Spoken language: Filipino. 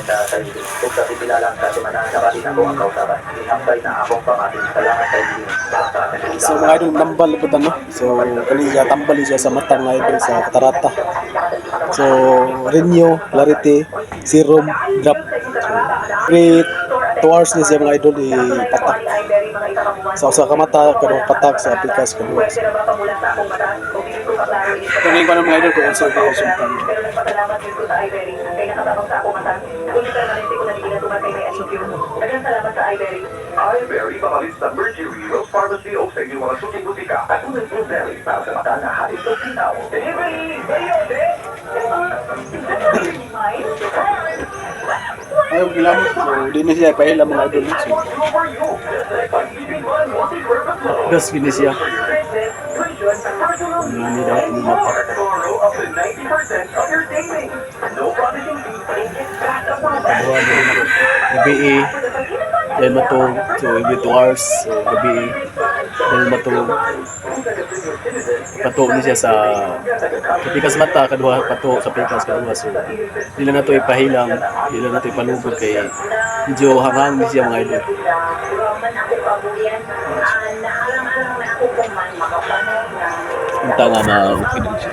sa sarili. Kung sa pipilalang sa tumanan, nakasin ako ang kausapan. Inampay na akong pamating sa lahat sa sarili. So mga idol, nambal po no? So kanina tambal siya sa mata mga idol sa katarata. So Renew, Clarity, Serum, Drop. So 3 hours ni siya mga idol ipatak. Sa kamata, kadong patak sa apikas kadua. Kunin ko na mga idol kung ano sa resulta. iBerry, makalis sa Mercury, Rose Pharmacy o sa inyong mga suking butika at unang blueberry para sa mata na hatid sa pinaw. Delivery! Bayote! Ayaw gilamot. So di na siya pahilam mga idol. So gas gini siya. Ano daw tumulong pa. Kadua din ako. Gabi then matog. So every 2 hours. So gabi then matog. Pato ni siya sa pikas mata kadua pato sa pikas kadua. So dili na to ipahilang, dili na to ipalugod kay medyo hanghang ni siya mga idol. Ang tanga na okay din siya.